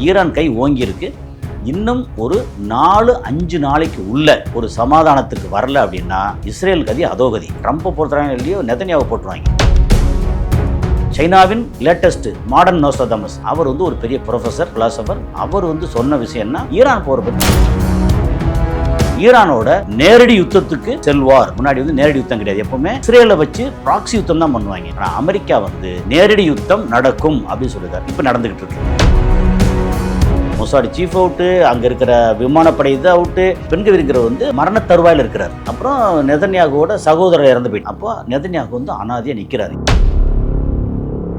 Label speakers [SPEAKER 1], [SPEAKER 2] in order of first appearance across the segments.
[SPEAKER 1] Iran கை ஓங்கி இருக்கு. இன்னும் ஒரு 4-5 நாளைக்கு உள்ள ஒரு சமாதானத்துக்கு வரல அப்படின்னா இஸ்ரேல் கதி அதோகதி. ட்ரம்ப்பை பொறுத்தவரைக்கும் இல்லையோ நெதன்யாவை போட்டுருவாங்க. சைனாவின் லேட்டஸ்ட் மாடர்ன் நோஸ்ட்ராடமஸ் அவர் ஒரு பெரிய ப்ரொஃபஸர், பிலாசபர். அவர் சொன்ன விஷயம்னா ஈரான் போரை பற்றி. ஈரானோட நேரடி யுத்தத்துக்கு செல்வார். முன்னாடி நேரடி யுத்தம் கிடையாது, எப்பவுமே இஸ்ரேலை வச்சு ப்ராக்ஸி யுத்தம் தான் பண்ணுவாங்க. ஆனால் அமெரிக்கா நேரடி யுத்தம் நடக்கும் அப்படின்னு சொல்லுறாரு. இப்போ நடந்துகிட்டு இருக்கு. மொசாட் சீஃப் அவுட்டு, அங்கே இருக்கிற விமானப்படை இது அவுட்டு, பெண்கள் இருக்கிற மரண தருவாயில் இருக்கிறார். அப்புறம் நெதன்யாகுவோட சகோதரர் இறந்து போயிட்டு, அப்போ நெதன்யாகு அனாதியாக நிற்கிறாரு.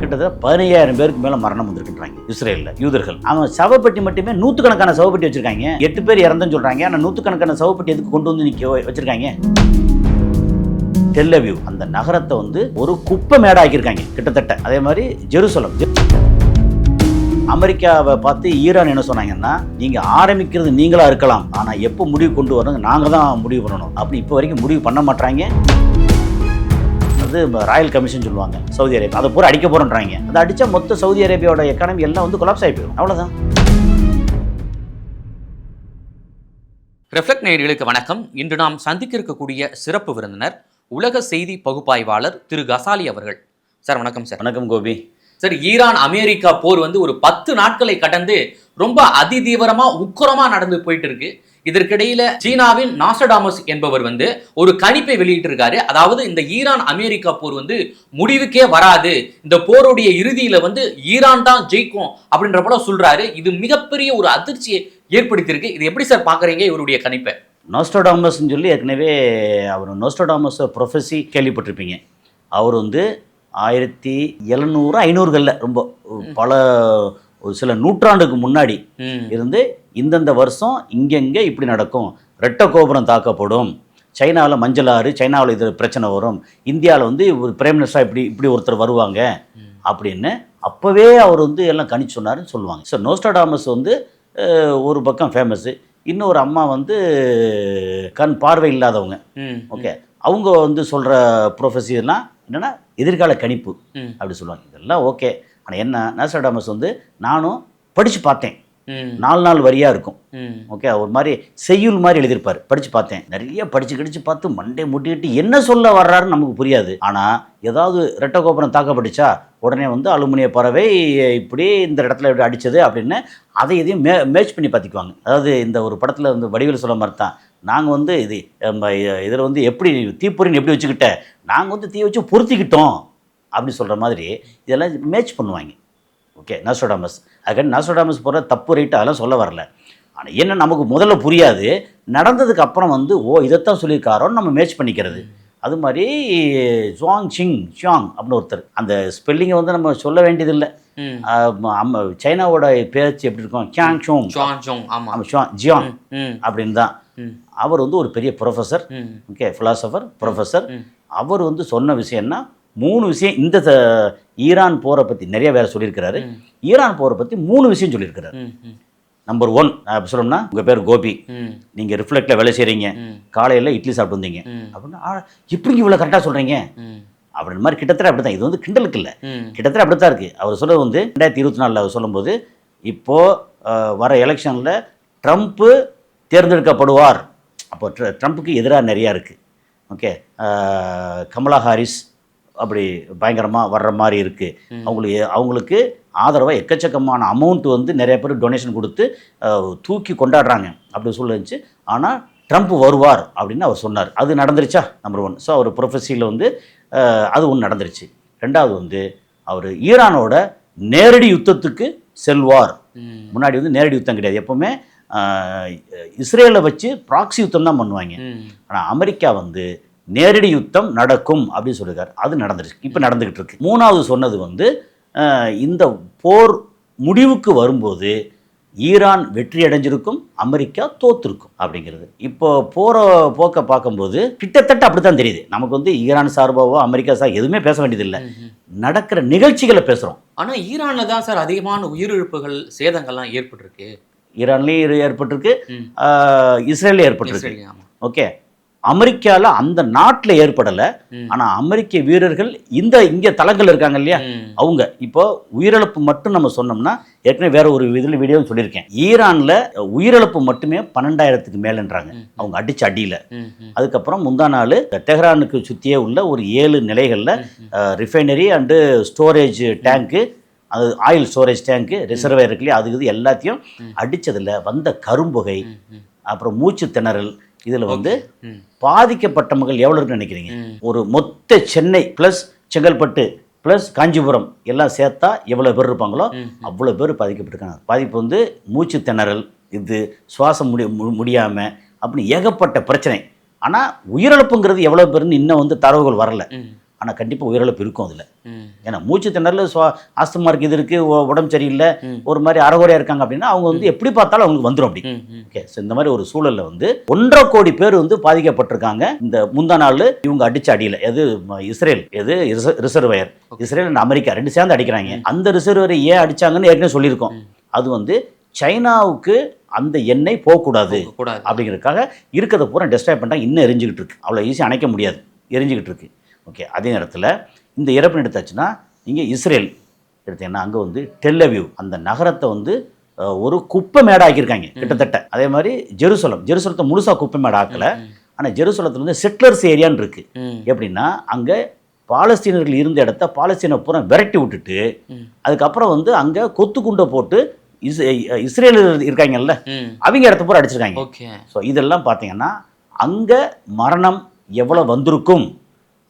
[SPEAKER 1] கிட்டத்தட்ட 15,000 பேருக்கு மேல மரணம் வந்திருக்குன்றாங்க இஸ்ரேலில் யூதர்கள். அவன் சவப்பெட்டி மட்டுமே 100கணக்கான சவப்பெட்டி வச்சிருக்காங்க. 8 பேர் இறந்துன்னு சொல்றாங்க. ஆனால் 100கணக்கான சவப்பெட்டி எதுக்கு கொண்டு நிக்க வச்சிருக்காங்க? டெல் அவீவ் அந்த நகரத்தை ஒரு குப்பை மேடாக்கியிருக்காங்க கிட்டத்தட்ட. அதே மாதிரி ஜெருசலம். அமெரிக்காவை பார்த்து ஈரான் என்ன சொன்னாங்கன்னா, நீங்க ஆரம்பிக்கிறது நீங்களா இருக்கலாம், ஆனா எப்போ முடிவு கொண்டு வரணும் நாங்க தான் முடிவு பண்ணணும். அப்படி இப்போ வரைக்கும் முடிவு பண்ண மாட்டாங்க. ராயல் கமிஷன் சொல்லுவாங்க சவுதி அரேபியா, அதை பூரா அடிக்க போறோன்றாங்க. அதை அடிச்சா மொத்த சவுதி அரேபியாவோட எக்கானமி எல்லாம் கொலாப்ஸ் ஆகி போயிடும். அவ்வளவுதான்.
[SPEAKER 2] ரெஃப்ளெக்ட் நேயர்களுக்கு வணக்கம். இன்று நாம் சந்திக்க இருக்கக்கூடிய சிறப்பு விருந்தினர் உலக செய்தி பகுப்பாய்வாளர் திரு கசாலி அவர்கள். சார் வணக்கம். சார்
[SPEAKER 1] வணக்கம் கோபி.
[SPEAKER 2] சார், ஈரான் அமெரிக்கா போர் ஒரு 10 நாட்களை கடந்து ரொம்ப அதிதீவிரமா உக்கிரமா நடந்து போயிட்டு இருக்கு. இதற்கிடையில சீனாவின் நாஸ்ட்ராடமஸ் என்பவர் ஒரு கணிப்பை வெளியிட்டிருக்காரு. அதாவது இந்த ஈரான் அமெரிக்கா போர் முடிவுக்கே வராது, இந்த போருடைய இறுதியில ஈரான் தான் ஜெயிக்கும் அப்படின்ற போல சொல்றாரு. இது மிகப்பெரிய ஒரு அதிர்ச்சியை ஏற்படுத்தியிருக்கு. இது எப்படி சார் பாக்குறீங்க இவருடைய கணிப்பை?
[SPEAKER 1] நாஸ்ட்ராடமஸ் சொல்லி ஏற்கனவே அவர் நாஸ்ட்ராடமஸ் ப்ரொஃபஸி கேள்விப்பட்டிருப்பீங்க. அவர் 1700-500களில் ரொம்ப பல ஒரு சில நூற்றாண்டுக்கு முன்னாடி இருந்து இந்தந்த வருஷம் இங்கெங்கே இப்படி நடக்கும், ரெட்ட கோபுரம் தாக்கப்படும், சைனாவில் மஞ்சள் ஆறு, சைனாவில் இது பிரச்சனை வரும், இந்தியாவில் ஒரு பிரைம் மினிஸ்டராக இப்படி ஒருத்தர் வருவாங்க அப்படின்னு அப்போவே அவர் எல்லாம் கணிச்சு சொன்னாருன்னு சொல்லுவாங்க. ஸோ நோஸ்ட்ராடமஸ் ஒரு பக்கம் ஃபேமஸ்ஸு. இன்னொரு அம்மா கண் பார்வை இல்லாதவங்க. ஓகே, அவங்க சொல்கிற ப்ரொஃபஸிலாம் என்னென்னா எதிர்கால கணிப்பு அப்படி சொல்லுவாங்க. இதெல்லாம் ஓகே. ஆனால் என்ன, நாஸ்ட்ராடமஸ் நானும் படித்து பார்த்தேன். 4 நாள் வரியாக இருக்கும். ஓகே, ஒரு மாதிரி செய்யுள் மாதிரி எழுதியிருப்பார். படித்து பார்த்தேன். நிறைய படித்து பார்த்து மண்டே முட்டிக்கிட்டு என்ன சொல்ல வர்றாருன்னு நமக்கு புரியாது. ஆனால் ஏதாவது ரெட்ட கோபுரம் தாக்கப்பட்டுச்சா உடனே அலுமினிய பறவை இப்படி இந்த இடத்துல இப்படி அடித்தது அப்படின்னு அதை இதையும் மேட்ச் பண்ணி பார்த்துக்குவாங்க. அதாவது இந்த ஒரு படத்தில் வடிவேல் சொல்ல மாதிரி தான், நாங்கள் இதில் எப்படி தீப்பொறின்னு எப்படி வச்சுக்கிட்ட, நாங்கள் தீ வச்சு பொருத்திக்கிட்டோம் அப்படி சொல்கிற மாதிரி இதெல்லாம் மேட்ச் பண்ணுவாங்க. ஓகே, நாஸ்ட்ராடமஸ். அதுக்காண்டி நாஸ்ட்ராடமஸ் போகிற தப்பு ரைட்டு அதெல்லாம் சொல்ல வரல. ஆனால் என்ன நமக்கு முதல்ல புரியாது, நடந்ததுக்கு அப்புறம் இதைத்தான் சொல்லியிருக்காரோன்னு நம்ம மேட்ச் பண்ணிக்கிறது. அது மாதிரி ஷியாங் அப்படின்னு ஒருத்தர், அந்த ஸ்பெல்லிங்கை நம்ம சொல்ல வேண்டியதில்லை. சைனாவோட பேச்சு எப்படி இருக்கும், ஜியாங் அப்படின்னு தான். அவர் ஒரு பெரிய ப்ரொஃபஸர். Okay, philosopher, professor. அவர் சொன்ன விஷயம்னா 3 விஷயம். இந்த ஈரான் போரை பற்றி நிறைய வேற சொல்லியிருக்கிறாரு. ஈரான் போரை பற்றி 3 விஷயம் சொல்லியிருக்கிறாரு. நம்பர் 1 சொல்லணும்னா, உங்கள் பேர் கோபி, நீங்கள் ரிஃப்ளெக்டில் வேலை செய்கிறீங்க, காலையில் இட்லி சாப்பிட்டு வந்தீங்க அப்படின்னா எப்படி இவ்வளோ கரெக்டாக சொல்கிறீங்க அப்படின்னு மாதிரி கிட்டத்தட்ட அப்படி தான். இது கிண்டலுக்கு இல்லை, கிட்டத்தட்ட அப்படி தான் இருக்குது. அவர் சொல்ல 2024 அவர் சொல்லும்போது, இப்போது வர எலெக்ஷனில் ட்ரம்ப்பு தேர்ந்தெடுக்கப்படுவார். அப்போ ட்ரம்ப்புக்கு எதிராக நிறையா இருக்குது. ஓகே, கமலா ஹாரிஸ் அப்படி பயங்கரமாக வர்ற மாதிரி இருக்குது. அவங்களுக்கு ஆதரவாக எக்கச்சக்கமான அமௌண்ட் நிறைய பேர் டொனேஷன் கொடுத்து தூக்கி கொண்டாடுறாங்க அப்படி சொல்லிச்சு. ஆனால் ட்ரம்ப் வருவார் அப்படின்னு அவர் சொன்னார். அது நடந்துருச்சா? நம்பர் 1. ஸோ அவர் ப்ரொஃபஸியில் அது ஒன்று நடந்துருச்சு. 2வது அவர் ஈரானோட நேரடி யுத்தத்துக்கு செல்வார். முன்னாடி நேரடி யுத்தம் கிடையாது, எப்பவுமே இஸ்ரேலை வச்சு ப்ராக்ஸி யுத்தம் தான் பண்ணுவாங்க. ஆனால் அமெரிக்கா நேரடி யுத்தம் நடக்கும் அப்படின்னு சொல்லியிருக்காரு. அது நடந்துருச்சு, இப்போ நடந்துக்கிட்டு இருக்கு. 3வது சொன்னது இந்த போர் முடிவுக்கு வரும்போது ஈரான் வெற்றி அடைஞ்சிருக்கும், அமெரிக்கா தோத்துருக்கும் அப்படிங்கிறது. இப்போ போகிற போக்க பார்க்கும்போது கிட்டத்தட்ட அப்படி தான் தெரியுது நமக்கு. ஈரான் சார்பாவோ அமெரிக்கா சார் எதுவுமே பேச வேண்டியதில்லை, நடக்கிற நிகழ்ச்சிகளை பேசுகிறோம்.
[SPEAKER 2] ஆனால் ஈரானில் தான் சார் அதிகமான உயிரிழப்புகள், சேதங்கள்லாம் ஏற்பட்டிருக்கு.
[SPEAKER 1] ஈரான்லேயும் ஏற்பட்டிருக்கு, இஸ்ரேல்லையும் ஏற்பட்டிருக்கு. ஓகே, அமெரிக்கால அந்த நாட்டுல ஏற்படல. ஆனா அமெரிக்க வீரர்கள் இங்க தளங்கள் இருக்காங்க இல்லையா, அவங்க இப்போ உயிரிழப்பு மட்டும் நம்ம சொன்னோம்னா, ஏற்கனவே வேற ஒரு வீடியோ சொல்லியிருக்கேன், ஈரான்ல உயிரிழப்பு மட்டுமே 12,000க்கு மேலன்றாங்க அவங்க அடிச்ச அடியில. அதுக்கப்புறம் முந்தா நாள் தெஹ்ரானுக்கு சுத்தியே உள்ள ஒரு 7 நிலைகள்ல ரிஃபைனரி அண்டு ஸ்டோரேஜ் டேங்க்கு, அது ஆயில் ஸ்டோரேஜ் டேங்க்கு, ரிசர்வேர் இருக்கு இல்லையா, அது இது எல்லாத்தையும் அடிச்சதுல வந்த கரும்புகை, அப்புறம் மூச்சு திணறல், இதுல வந்து பாதிக்கப்பட்ட மக்கள் எவ்வளவு இருக்குன்னு நினைக்கிறீங்க? ஒரு மொத்த சென்னை பிளஸ் செங்கல்பட்டு பிளஸ் காஞ்சிபுரம் எல்லாம் சேர்த்தா எவ்வளவு பேர் இருப்பாங்களோ அவ்வளவு பேர் பாதிக்கப்பட்டிருக்காங்க. பாதிப்பு வந்து மூச்சு திணறல், இது சுவாசம் முடியாம அப்படி ஏகப்பட்ட பிரச்சனை. ஆனா உயிரிழப்புங்கிறது எவ்வளவு பேருன்னு இன்னும் வந்து தரவுகள் வரல. ஆனால் கண்டிப்பாக உயிரிழப்பு இருக்கும் அதில். ஏன்னா மூச்சு திணறல், ஆஸ்துமா இருக்கு, இது இருக்குது, உடம்பு சரியில்லை, ஒரு மாதிரி அறகுறையாக இருக்காங்க அப்படின்னா அவங்க வந்து எப்படி பார்த்தாலும் அவங்களுக்கு வந்துடும் அப்படி. ஓகே, ஸோ இந்த மாதிரி ஒரு சூழலில் வந்து 1.5 கோடி பேர் வந்து பாதிக்கப்பட்டிருக்காங்க இந்த முந்தா நாள் இவங்க அடிச்ச அடியில். எது இஸ்ரேல், எது ரிசர்வேயர், இஸ்ரேல் அண்ட் அமெரிக்கா ரெண்டு சேர்ந்து அடிக்கிறாங்க. அந்த ரிசர்வேரை ஏன் அடிச்சாங்கன்னு ஏற்கனவே சொல்லியிருக்கோம். அது வந்து சைனாவுக்கு அந்த எண்ணெய் போகக்கூடாது அப்படிங்கிறதுக்காக இருக்கிறத பூரா டெஸ்ட்ராய் பண்ணிட்டாங்க. இன்னும் எரிஞ்சுக்கிட்டு இருக்கு, அவ்வளோ ஈஸியாக அணைக்க முடியாது, எரிஞ்சுக்கிட்டு இருக்கு. ஓகே, அதே நேரத்தில் இந்த இறப்புன்னு எடுத்தாச்சுன்னா இங்கே இஸ்ரேல் எடுத்தீங்கன்னா அங்கே வந்து டெல் அவிவ் அந்த நகரத்தை வந்து ஒரு குப்பை மேடை ஆக்கியிருக்காங்க கிட்டத்தட்ட. அதே மாதிரி ஜெருசலத்தை முழுசாக குப்பை மேடை ஆக்கலை. ஆனால் ஜெருசலத்தில் வந்து செட்டிலர்ஸ் ஏரியான்னு இருக்குது. எப்படின்னா அங்கே பாலஸ்தீனர்கள் இருந்த இடத்த பாலஸ்தீனை பூரா விரட்டி விட்டுட்டு அதுக்கப்புறம் வந்து அங்கே கொத்து குண்டை போட்டு இஸ்ரேல் இருக்காங்கல்ல அவங்க இடத்த பூரா அடிச்சிருக்காங்க. ஸோ இதெல்லாம் பார்த்தீங்கன்னா அங்கே மரணம் எவ்வளோ வந்திருக்கும்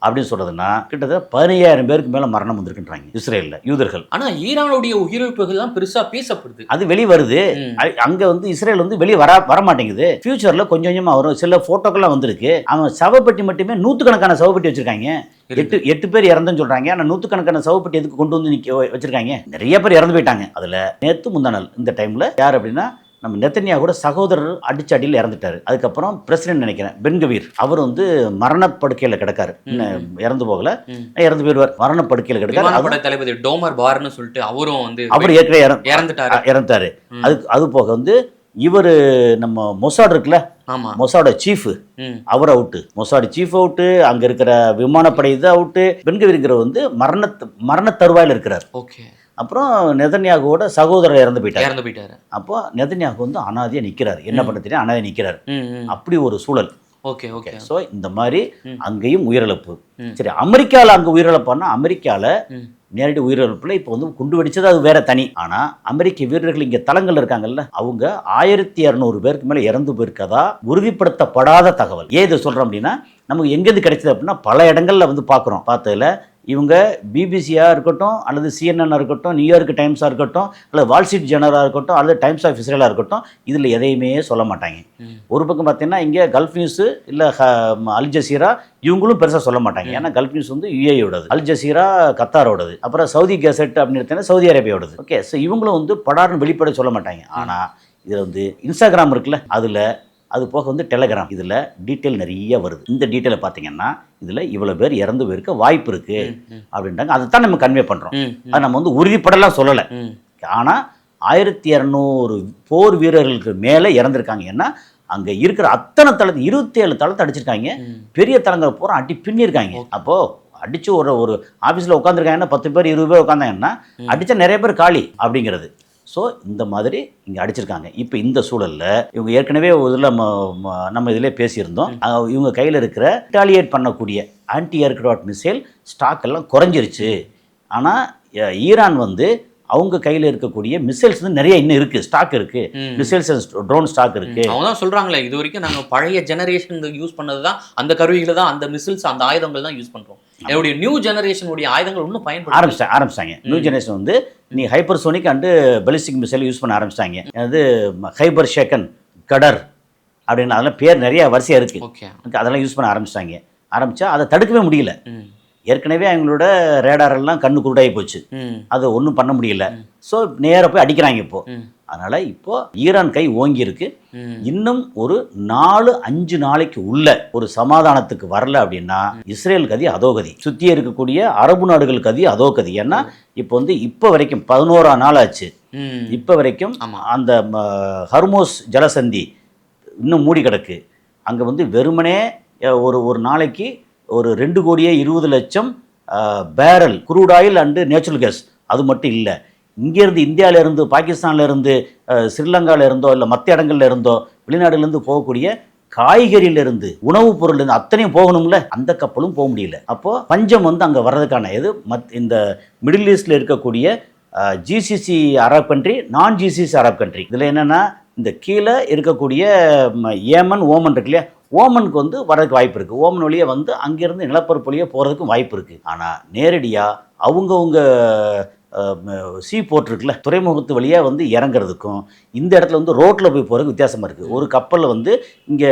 [SPEAKER 1] அப்படின்னு சொல்றதுன்னா கிட்டத்தட்ட 15,000 பேருக்கு மேல மரணம் வந்திருக்குன்றாங்க இஸ்ரேல்ல யூதர்கள்.
[SPEAKER 2] ஆனா ஈரானுடைய உயிரிழப்புகள் தான் பெருசா பேசப்படுது, அது
[SPEAKER 1] வெளியே வருது. அங்க வந்து இஸ்ரேல் வந்து வெளியே வர மாட்டேங்குது. ஃபியூச்சர்ல கொஞ்சம் கொஞ்சமா வரும். சில போட்டோக்கெல்லாம் வந்திருக்கு. அவன் சவப்பெட்டி மட்டுமே 100கணக்கான சவப்பெட்டி வச்சிருக்காங்க. 8 பேர் இறந்துன்னு சொல்றாங்க. ஆனா 100கணக்கான சவப்பெட்டி எதுக்கு கொண்டு வந்து வச்சிருக்காங்க? நிறைய பேர் இறந்து போயிட்டாங்க. அதுல நேத்து முந்தா நாள் இந்த டைம்ல யார் அப்படின்னா நம்ம நெத்தன்யாஹூ கூட சகோதரர் அடிச்ச அடியில் இறந்துட்டாரு. அதுக்கப்புறம் பிரசிடென்ட் நினைக்கிறேன் பென்கவீர் அவர் வந்து மரணப்படுக்கையில் கிடக்காரு. இறந்து போகல, இறந்து போயிடுவார். மரணப்படுக்கையில் கிடக்காரு.
[SPEAKER 2] தளபதி டோமர் பார்னு சொல்லிட்டு அவரும் வந்து
[SPEAKER 1] அவர் ஏற்கனவே இறந்துட்டாரு. அது போக வந்து இவர் நம்ம மொசாட் இருக்குல்ல, மொசாட சீஃப் அவர் அவுட்டு, மொசாட் சீஃப் அவுட்டு, அங்க இருக்கிற விமானப்படை இது அவுட்டு. பென்கவீர்ங்கிற வந்து மரண தருவாயில் இருக்கிறார். ஓகே, அப்புறம் நெதன்யாகுவோட சகோதரர் இறந்து போயிட்டாரு. அப்போ நெதன்யாகு வந்து அனாதையா நிக்கிறாரு. என்ன பண்ண தெரியும், அனாதையா நிக்கிறாரு. அப்படி ஒரு சூழல்.
[SPEAKER 2] Okay okay.
[SPEAKER 1] ஸோ இந்த மாதிரி அங்கேயும் உயிரிழப்பு. சரி, அமெரிக்காவில் அங்கே உயிரிழப்பான்னா அமெரிக்காவில் நேரடி உயிரிழப்புல இப்போ வந்து குண்டு வெடிச்சது அது வேற தனி. ஆனால் அமெரிக்க வீரர்கள் இங்கே தளங்கள் இருக்காங்கல்ல அவங்க 1200 பேருக்கு மேலே இறந்து போயிருக்கதா உறுதிப்படுத்தப்படாத தகவல். ஏன் இதை சொல்கிறோம் அப்படின்னா நமக்கு எங்கேருந்து கிடைச்சது அப்படின்னா பல இடங்கள்ல வந்து பார்த்ததுல இவங்க பிபிசியாக இருக்கட்டும் அல்லது சிஎன்என்னாக இருக்கட்டும், நியூயார்க் டைம்ஸாக இருக்கட்டும் அல்லது வால்ஸ்ட்ரீட் ஜேர்னலாக இருக்கட்டும் அல்லது டைம்ஸ் ஆஃப் இஸ்ரேலாக இருக்கட்டும், இதில் எதையுமே சொல்ல மாட்டாங்க. ஒரு பக்கம் பார்த்தீங்கன்னா இங்கே கல்ஃப் நியூஸு இல்லை அல் ஜசீரா இவங்களும் பெருசாக சொல்ல மாட்டாங்க. ஏன்னா கல்ஃப் நியூஸ் வந்து யுஏயோடது, அல் ஜசீரா கத்தாரோடது, அப்புறம் சவுதி கெசட் அப்படின்னு எடுத்தீங்கன்னா சவுதி அரேபியாவோடது. ஓகே, ஸோ இவங்களும் வந்து படார்னு வெளிப்பட சொல்ல மாட்டாங்க. ஆனால் இதில் வந்து இன்ஸ்டாகிராம் இருக்குல்ல, அதில் அது போக வந்து டெலகிராம், இதில் டீட்டெயில் நிறைய வருது. இந்த டீட்டெயிலை பார்த்தீங்கன்னா இதில் இவ்வளோ பேர் இறந்து போயிருக்க வாய்ப்பு இருக்கு அப்படின்ட்டாங்க. அதை தான் நம்ம கன்வே பண்ணுறோம். அது நம்ம வந்து உறுதிப்படலாம் சொல்லலை. ஆனால் 1200 போர் வீரர்களுக்கு மேலே இறந்துருக்காங்க. ஏன்னா அங்கே இருக்கிற அத்தனை தளத்தை 27 தளத்தை அடிச்சிருக்காங்க. பெரிய தளங்களை பூரா அடி பின்னிருக்காங்க. அப்போது அடித்து ஒரு ஆஃபீஸில் உட்காந்துருக்காங்கன்னா 10 பேர் 20 பேர் உட்காந்தாங்கன்னா அடித்தா நிறைய பேர் காலி அப்படிங்கிறது. ஸோ இந்த மாதிரி இங்கே அடிச்சிருக்காங்க. இப்போ இந்த சூழலில் இவங்க ஏற்கனவே இதில் நம்ம இதிலே பேசியிருந்தோம், இவங்க கையில் இருக்கிற ரிட்டாலியேட் பண்ணக்கூடிய ஆன்டி ஏர்கிராஃப்ட் மிசைல் ஸ்டாக் எல்லாம் குறைஞ்சிருச்சு. ஆனால் ஈரான் வந்து அவங்க கையில் இருக்கக்கூடிய மிசைல்ஸ் வந்து நிறைய இன்னும் இருக்குது, ஸ்டாக் இருக்குது, மிசைல்ஸ் ட்ரோன் ஸ்டாக் இருக்குது.
[SPEAKER 2] அவங்க தான் சொல்கிறாங்களே இது வரைக்கும் நாங்கள் பழைய ஜெனரேஷன் யூஸ் பண்ணது தான் அந்த கருவிகளை தான், அந்த மிசைல்ஸ் அந்த ஆயுதங்கள் தான் யூஸ் பண்ணுறோம். என்னுடைய நியூ ஜெனரேஷனுடைய ஆயுதங்கள் இன்னும் பயன்படுத்த ஆரம்பிச்சிட்டாங்க.
[SPEAKER 1] நியூ ஜெனரேஷன் வந்து நீ hypersonic and ballistic missile use பண்ண ஆரம்பிச்சிட்டாங்க. அது ஹைபர் ஷேக்கன், கடர் அப்படின்னு அதெல்லாம் பேர் நிறைய வரிசையாக இருக்குது. ஓகே, அதெல்லாம் யூஸ் பண்ண ஆரம்பித்தா அதை தடுக்கவே முடியல. ஏற்கனவே அவங்களோட ரேடாரெல்லாம் கண்ணு குருடாகி போச்சு, அது ஒன்றும் பண்ண முடியல. ஸோ நேராக போய் அடிக்கிறாங்க இப்போ. அதனால இப்போ ஈரான் கை ஓங்கி இருக்கு. இன்னும் ஒரு 4-5 நாளைக்கு உள்ள ஒரு சமாதானத்துக்கு வரல அப்படின்னா இஸ்ரேல் கதி அதோகதி, சுத்தி இருக்கக்கூடிய அரபு நாடுகள் கதி அதோகதி. ஏன்னா இப்போ வந்து இப்போ வரைக்கும் 11ஆம் நாள் ஆச்சு. இப்போ வரைக்கும் அந்த ஹர்மோஸ் ஜலசந்தி இன்னும் மூடி கிடக்கு. அங்கே வந்து வெறுமனே ஒரு ஒரு நாளைக்கு ஒரு 2,20,00,000 barrel crude oil and natural gas. அது மட்டும் இல்லை, இங்கேருந்து இந்தியாவிலேருந்து, பாகிஸ்தான்லேருந்து, ஸ்ரீலங்காவிலேருந்தோ இல்லை மற்ற இடங்கள்ல இருந்தோ வெளிநாடுலேருந்து போகக்கூடிய காய்கறியிலிருந்து உணவுப் பொருள்லேருந்து அத்தனையும் போகணும்ல, அந்த கப்பலும் போக முடியல. அப்போது பஞ்சம் வந்து அங்கே வர்றதுக்கான இந்த மிடில் ஈஸ்டில் இருக்கக்கூடிய ஜிசிசி அரப் கண்ட்ரி, நான் ஜிசிசி அரப் கண்ட்ரி, இதில் என்னென்னா இந்த கீழே இருக்கக்கூடிய ஏமன், ஓமன் இருக்கு இல்லையா, ஓமனுக்கு வந்து வர்றதுக்கு வாய்ப்பு இருக்குது. ஓமன் வழியே வந்து அங்கேருந்து நிலப்பரப்பு வழியே போகிறதுக்கும் வாய்ப்பு இருக்குது. ஆனால் நேரடியாக அவங்கவுங்க சீ போர்ட் இருக்குல்ல, துறைமுகத்து வழியாக வந்து இறங்குறதுக்கும் இந்த இடத்துல வந்து ரோட்டில் போய் போகிறதுக்கு வித்தியாசமாக இருக்குது. ஒரு கப்பலில் வந்து இங்கே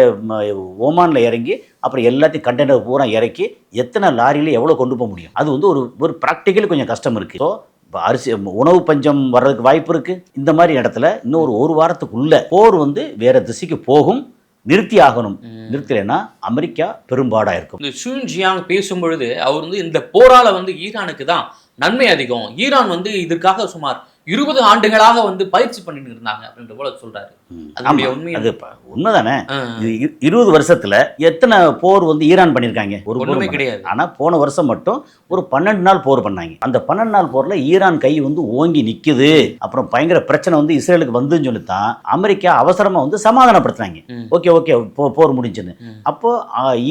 [SPEAKER 1] ஓமானில் இறங்கி அப்புறம் எல்லாத்தையும் கண்டெய்னர் பூரா இறக்கி எத்தனை லாரியில் எவ்வளோ கொண்டு போக முடியும்? அது வந்து ஒரு ப்ராக்டிக்கலி கொஞ்சம் கஷ்டம் இருக்குது. ஸோ இப்போ அரிசி உணவு பஞ்சம் வர்றதுக்கு வாய்ப்பு இருக்குது. இந்த மாதிரி இடத்துல இன்னும் ஒரு வாரத்துக்குள்ளே போர் வந்து வேறு திசைக்கு போகும். நிறுத்தி ஆகணும். நிறுத்தலைன்னா அமெரிக்கா பெரும்பாடாக இருக்கும்.
[SPEAKER 2] இந்த ஷூன் ஜியாங் பேசும்பொழுது அவர் வந்து இந்த போரால் வந்து ஈரானுக்கு தான் நன்மை அதிகம், ஈரான் வந்து இதற்காக சுமார் 20 ஆண்டுகளாக வந்து பயிற்சி பண்ணிட்டு இருந்தாங்க அப்படின்ற போல சொல்றாரு.
[SPEAKER 1] அது உண்மைதானே? 20 வருஷத்துல எத்தனை போர் வந்து ஈரான் பண்ணியிருக்காங்க?
[SPEAKER 2] ஒண்ணுமே கிடையாது.
[SPEAKER 1] ஆனா போன வருஷம் மட்டும் ஒரு 12 நாள் போர் பண்ணாங்க. அந்த 12 நாள் போர்ல ஈரான் கை வந்து ஓங்கி நிக்குது. அப்புறம் பயங்கர பிரச்சனை வந்து இஸ்ரேலுக்கு வந்துன்னு சொல்லித்தான் அமெரிக்கா அவசரமா வந்து சமாதானப்படுத்துறாங்க. ஓகே ஓகே போர் முடிஞ்சுன்னு. அப்போ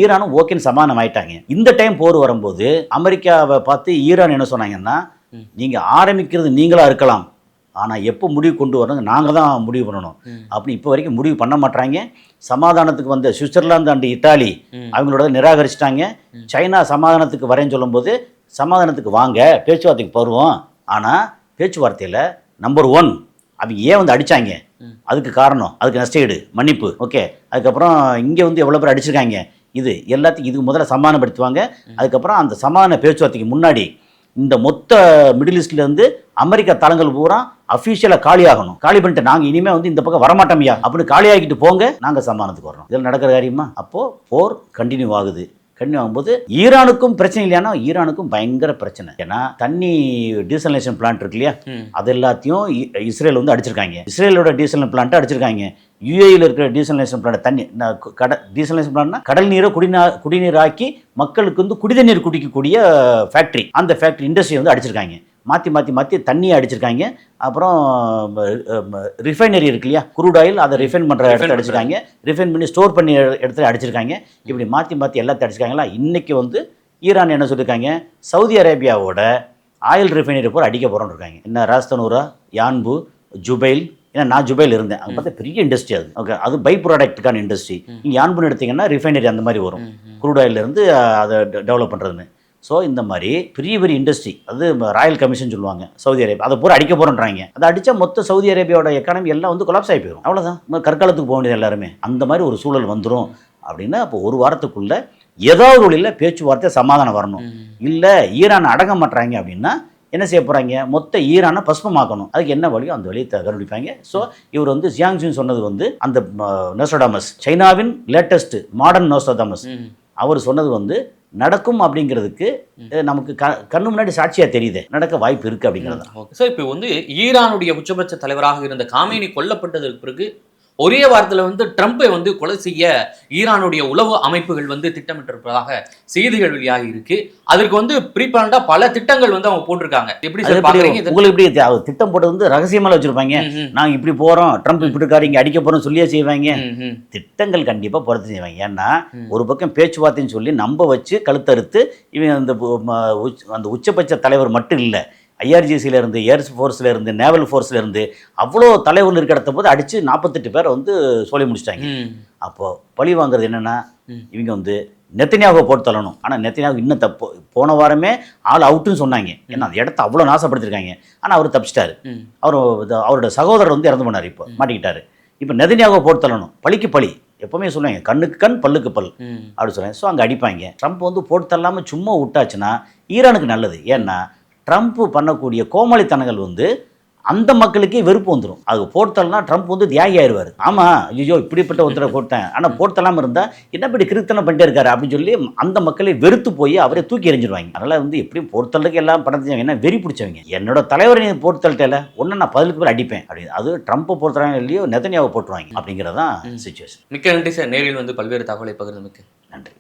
[SPEAKER 1] ஈரானும் ஓகேன்னு சமாதானம் ஆயிட்டாங்க. இந்த டைம் போர் வரும்போது அமெரிக்காவை பார்த்து ஈரான் என்ன சொன்னாங்கன்னா, நீங்க ஆரம்பிக்கிறது நீங்களா இருக்கலாம், ஆனால் எப்போ முடிவு கொண்டு வரணும் நாங்கள் தான் முடிவு பண்ணணும் அப்படி இப்போ வரைக்கும் முடிவு பண்ண மாட்டாங்க. சமாதானத்துக்கு வந்த சுவிட்சர்லாந்து அண்டு இத்தாலி அவங்களோட நிராகரிச்சிட்டாங்க. சைனா சமாதானத்துக்கு வரேன்னு சொல்லும்போது சமாதானத்துக்கு வாங்க, பேச்சுவார்த்தைக்கு வருவோம். ஆனால் பேச்சுவார்த்தையில் நம்பர் 1 அவங்க ஏன் வந்து அடித்தாங்க, அதுக்கு காரணம், அதுக்கு நஷ்டஈடு, மன்னிப்பு, ஓகே. அதுக்கப்புறம் இங்கே வந்து எவ்வளோ பேர் அடிச்சிருக்காங்க, இது எல்லாத்தையும் இதுக்கு முதல்ல சமாதானப்படுத்துவாங்க. அதுக்கப்புறம் அந்த சமாதான பேச்சுவார்த்தைக்கு முன்னாடி இந்த மொத்த மிடில் ஈஸ்ட்லேருந்து அமெரிக்கா தளங்கள் பூரா அஃபீஷியலாக காலியாகணும். காலி பண்ணிட்டு நாங்கள் இனிமேல் வந்து இந்த பக்கம் வரமாட்டோம்யா அப்படின்னு காலியாகிட்டு போங்க, நாங்கள் சமாதானத்துக்கு வரோம். இதில் நடக்கிற காரியமா? அப்போது போர் கண்டினியூ ஆகுது. கண்டினியூ ஆகும்போது ஈரானுக்கும் பிரச்சனை இல்லையானா ஈரானுக்கும் பயங்கர பிரச்சனை. ஏன்னா தண்ணி டீசலேஷன் பிளான்ட் இருக்கு இல்லையா, அது எல்லாத்தையும் இஸ்ரேல் வந்து அடிச்சிருக்காங்க. இஸ்ரேலோட டீசல் பிளான்ட்டை அடிச்சிருக்காங்க. யுஏயில் இருக்கிற டீசலேஷன் பிளான்ட் தண்ணி டீசலேஷன் பிளான்ட்னா கடல் நீரை குடிநீராக்கி மக்களுக்கு வந்து குடிதண்ணீர் குடிக்கக்கூடிய ஃபேக்ட்ரி, அந்த ஃபேக்ட்ரி இண்டஸ்ட்ரி வந்து அடிச்சிருக்காங்க. மாற்றி தண்ணியை அடிச்சிருக்காங்க. அப்புறம் ரிஃபைனரி இருக்கு இல்லையா, குரூட் ஆயில், அதை ரிஃபைன் பண்ணுற இடத்துல அடிச்சிருக்காங்க. ரிஃபைன் பண்ணி ஸ்டோர் பண்ணி இடத்துல அடிச்சிருக்காங்க. இப்படி மாற்றி எல்லாத்தையும் அடிச்சிருக்காங்களா. இன்றைக்கி வந்து ஈரான் என்ன சொல்லியிருக்காங்க, சவுதி அரேபியாவோட ஆயில் ரிஃபைனரி பூரா அடிக்க போகிறோன்னு இருக்காங்க. என்ன ராஸ்தனூரா, யான்பு, ஜுபைல். ஏன்னா நான் ஜுபைல் இருந்தேன், அங்கே பார்த்தா பெரிய இண்டஸ்ட்ரி அது. ஓகே, அது பை ப்ராடக்ட்டுக்கான இண்டஸ்ட்ரி. நீங்கள் யான்புன்னு எடுத்திங்கன்னா ரிஃபைனரி அந்த மாதிரி வரும், குரூட் ஆயிலிருந்து அதை டெவலப் பண்ணுறதுன்னு. ஸோ இந்த மாதிரி பெரிய இண்டஸ்ட்ரி, அது ராயல் கமிஷன் சொல்லுவாங்க சவுதி அரேபியா, அதை பூரா அடிக்க போகிறோன்றாங்க. அதை அடித்தா மொத்த சவுதி அரேபியாவோட எக்கானமி எல்லாம் வந்து கொலாப்ஸ் ஆகி போயிடும். அவ்வளோதான், கற்காலத்துக்கு போக வேண்டியது எல்லாருமே. அந்த மாதிரி ஒரு சூழல் வந்துடும். அப்படின்னா அப்போ ஒரு வாரத்துக்குள்ளே ஏதாவது வழியில் பேச்சுவார்த்தை சமாதானம் வரணும். இல்லை ஈரான் அடங்க மாட்டுறாங்க அப்படின்னா என்ன செய்ய போகிறாங்க, மொத்த ஈரானை பஸ்பமாக்கணும். அதுக்கு என்ன வழியோ அந்த வழியை கண்டுபிடிப்பாங்க. ஸோ இவர் வந்து ஜியாங்ஜின் சொன்னது வந்து அந்த நோஸ்ட்ராடமஸ், சைனாவின் லேட்டஸ்ட் மாடர்ன் நோஸ்ட்ராடமஸ், அவர் சொன்னது வந்து நடக்கும் அப்படிங்கிறதுக்கு நமக்கு கண்ணு முன்னாடி சாட்சியாக தெரியுது, நடக்க வாய்ப்பு இருக்குது அப்படிங்கிறது.
[SPEAKER 2] ஸோ இப்போ வந்து ஈரானுடைய உச்சபட்ச தலைவராக இருந்த காமேனி கொல்லப்பட்டதற்கு பிறகு ஒரே வாரத்தில் வந்து ட்ரம்பை வந்து கொலை செய்ய ஈரானுடைய உளவு அமைப்புகள் வந்து திட்டமிட்டிருப்பதாக செய்திகள் வெளியாகி இருக்கு. அதற்கு வந்து ப்ரீபிளான்டா பல திட்டங்கள் வந்து அவங்க போட்டிருக்காங்க. எப்படி சார் பாக்குறீங்க?
[SPEAKER 1] உங்களுக்கு எப்படி திட்டம் போட்டது வந்து ரகசியமாக வச்சிருப்பாங்க. நாங்கள் இப்படி போறோம், ட்ரம்ப் இப்படி இருக்காரு, இங்கே அடிக்க போறோம் சொல்லியே செய்வாங்க. திட்டங்கள் கண்டிப்பாக பொறுத்து செய்வாங்க. ஏன்னா ஒரு பக்கம் பேச்சுவார்த்தைன்னு சொல்லி நம்ப வச்சு கழுத்தறுத்து இவங்க அந்த உச்சபட்ச தலைவர் மட்டும் இல்லை, ஐஆர்ஜிசியிலேருந்து, ஏர் ஃபோர்ஸ்லேருந்து, நேவல் ஃபோர்ஸ்லேருந்து அவ்வளோ தலைவர்கள் இருக்கிற இடத்த போது அடித்து 48 பேரை வந்து சொல்லி முடிச்சிட்டாங்க. அப்போது பழி வாங்குறது என்னென்னா, இவங்க வந்து நெத்தனியாவை போட்டு தள்ளணும். ஆனால் நெத்தனியாவுக்கு இன்னும் தப்பு. போன வாரமே ஆள் அவுட்டுன்னு சொன்னாங்க. ஏன்னா அந்த இடத்த அவ்வளோ நாசப்படுத்திருக்காங்க. ஆனால் அவர் தப்பிச்சிட்டாரு. அவரோட சகோதரர் வந்து இறந்து போனார், இப்போ மாட்டிக்கிட்டாரு. இப்போ நெத்தனியாவை போட்டு தள்ளணும். பழிக்கு பழி. எப்பவுமே சொல்லுவாங்க, கண்ணுக்கு கண் பல்லுக்கு பல் அப்படி சொல்லுவாங்க. ஸோ அங்கே அடிப்பாங்க. ட்ரம்ப் வந்து போட்டு தள்ளாமல் சும்மா விட்டாச்சுன்னா ஈரானுக்கு நல்லது. ஏன்னா ட்ரம்ப் பண்ணக்கூடிய கோமாளித்தனங்கள் வந்து அந்த மக்களுக்கே வெறுப்பு வந்துடும். அது போர்த்தல்னா ட்ரம்ப் வந்து தியாகி ஆயிடுவார். ஆமாம், ஐயோ இப்படிப்பட்ட ஒருத்தரை போட்டேன், ஆனால் போர்த்தலாமல் இருந்தால் என்ன இப்படி கிருத்தனை பண்ணிட்டே இருக்காரு அப்படின்னு சொல்லி அந்த மக்களை வெறுத்து போய் அவரை தூக்கி எறிஞ்சிருவாங்க. அதனால் வந்து எப்படியும் போர்த்தலுக்கு எல்லாம் படத்தையும் என்ன வெறி பிடிச்சவங்க. என்னோட தலைவரை நீ போர்த்தல்கிட்ட ஒன்று நான் 10 பேர் அடிப்பேன் அப்படின்னு. அது ட்ரம்ப்பை போர்த்துறாங்க இல்லையோ நெதன்யாவை போட்டுருவாங்க அப்படிங்கிறதான் சிச்சுவேஷன்.
[SPEAKER 2] மிக்க நன்றி சார், நேரில் வந்து பல்வேறு தகவலை பகிர்ந்து மிக்க
[SPEAKER 1] நன்றி.